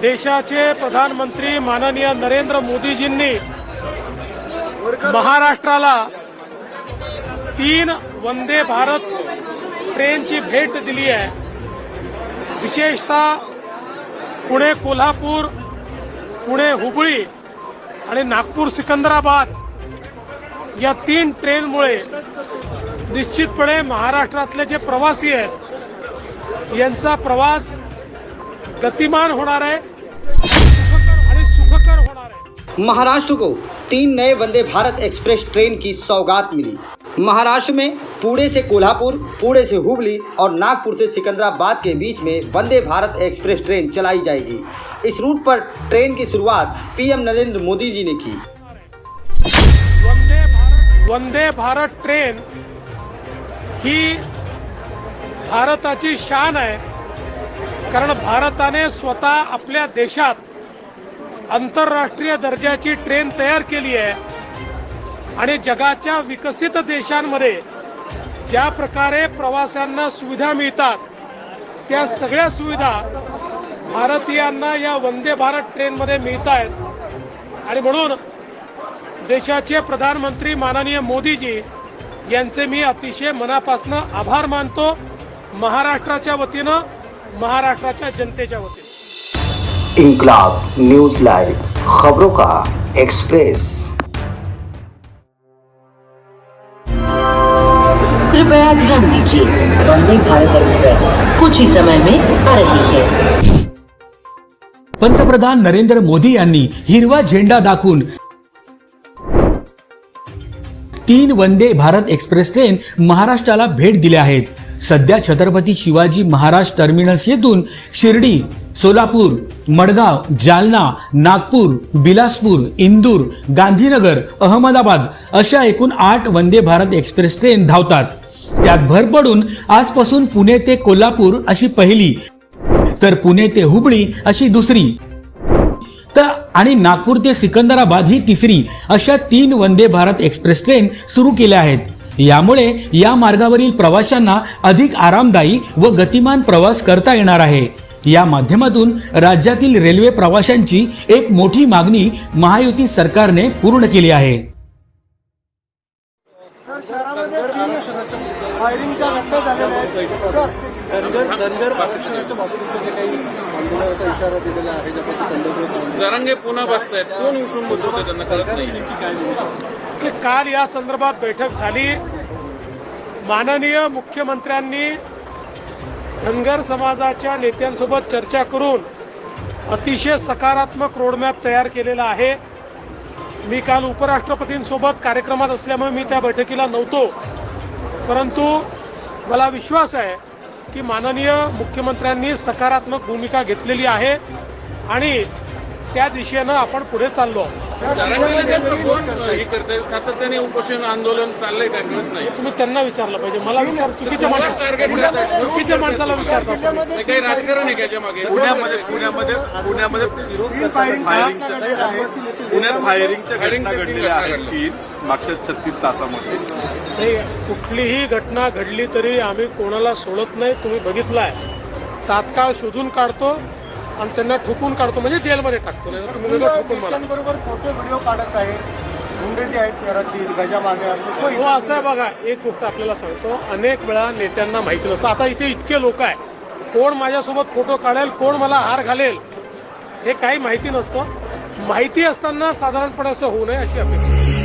देशाचे प्रधानमंत्री माननीय नरेंद्र मोदीजींनी महाराष्ट्राला 3 वंदे भारत ट्रेनची भेट दिली आहे। विशेषतः पुणे कोल्हापूर, पुणे हुबळी आणि नागपूर सिकंदराबाद या 3 ट्रेनमुळे निश्चितपणे महाराष्ट्रातले जे प्रवासी आहेत यांचा प्रवास गतिमान होणार आहे आणि सुखकर होणार है। महाराष्ट्र को 3 नए वंदे भारत एक्सप्रेस ट्रेन की सौगात मिली। महाराष्ट्र में पुणे से कोल्हापुर, पुणे से हुबली और नागपुर से सिकंदराबाद के बीच में वंदे भारत एक्सप्रेस ट्रेन चलाई जाएगी। इस रूट पर ट्रेन की शुरुआत पीएम नरेंद्र मोदी जी ने की। वंदे भारत ट्रेन ही भारताची शान आहे, कारण भारताने स्वतः आपल्या देशात आंतरराष्ट्रीय दर्जाची ट्रेन तयार केली आहे आणि जगाच्या विकसित देशांमध्ये ज्या प्रकारे प्रवाशांना सुविधा मिळतात त्या सगळ्या सुविधा भारतीयांना या वंदे भारत ट्रेनमध्ये मिळत आहेत। आणि म्हणून देशाचे प्रधानमंत्री माननीय मोदीजी यांचे मी अतिशय मनापासून आभार मानतो, महाराष्ट्राच्या वतीनं, महाराष्ट्राच्या जनतेच्या वतीनं। इंकलाब न्यूज लाइव, खबरों का एक्सप्रेस। कृपया ध्यान दीजिए, वंदे भारत एक्सप्रेस कुछ ही समय में आ रही है। पंतप्रधान नरेंद्र मोदी यांनी हिरवा झेंडा दाखवून 3 वंदे भारत एक्सप्रेस ट्रेन महाराष्ट्राला भेट दिल्या आहेत। सध्या छत्रपती शिवाजी महाराज टर्मिनस येथून शिर्डी, सोलापूर, मडगाव, जालना, नागपूर, बिलासपूर, इंदूर, गांधीनगर, अहमदाबाद अशा एकूण 8 वंदे भारत एक्सप्रेस ट्रेन धावतात। त्यात भर पडून आजपासून पुणे ते कोल्हापूर अशी पहिली, तर पुणे ते हुबळी अशी दुसरी, तर आणि नागपूर ते सिकंदराबाद ही तिसरी अशा 3 वंदे भारत एक्सप्रेस ट्रेन सुरू केल्या आहेत। यामुळे या मार्गावरील प्रवाशांना अधिक आरामदायी व गतिमान प्रवास करता येणार आहे। या माध्यमातून राज्यातील रेल्वे प्रवाशांची एक मोठी मागणी महायुती सरकारने पूर्ण केली आहे। जरांगे पुन्हा बसतायत, कोण उठून बसवतंय त्यांना कळत नाही। काल या संदर्भात बैठक झाली। माननीय मुख्यमंत्र्यांनी धनगर समाजाच्या नेत्यांसोबत चर्चा करून अतिशय सकारात्मक रोडमॅप तयार केलेला आहे। मी काल उपराष्ट्रपतींसोबत कार्यक्रमात असल्यामुळे मी त्या बैठकीला नव्हतो, परंतु मला विश्वास आहे की माननीय मुख्यमंत्र्यांनी सकारात्मक भूमिका घेतलेली आहे आणि त्या दिशेनं आपण पुढे चाललो। सातत्याने उपोषण आंदोलन चाललंय काय कळत नाही। तुम्ही त्यांना विचारलं पाहिजे, मला विचार चुकीच्या माणसाला विचारतात। काही राजकारण आहे त्याच्या मागे? पुण्यात फायरिंगच्या घटना घडलेल्या आहेत 3 मागच्या 36 तासामध्ये। कुठलीही घटना घडली तरी आम्ही कोणाला सोडत नाही। तुम्ही बघितलाय, तात्काळ शोधून काढतो आणि त्यांना ठोकून काढतो, म्हणजे जेलमध्ये टाकतो। नाही तुम्ही ठोकून मला बरोबर फोटो व्हिडिओ काढत आहे, गुंडे जे आहेत शहरातील गजामागे हो असं आहे। बघा, एक गोष्ट आपल्याला सांगतो, अनेक वेळा नेत्यांना माहिती नसतं। आता इथे इतके लोक आहे, कोण माझ्यासोबत फोटो काढेल, कोण मला हार घालेल हे काही माहिती नसतं। माहिती असताना साधारणपणे असं होऊ नये अशी अपेक्षा।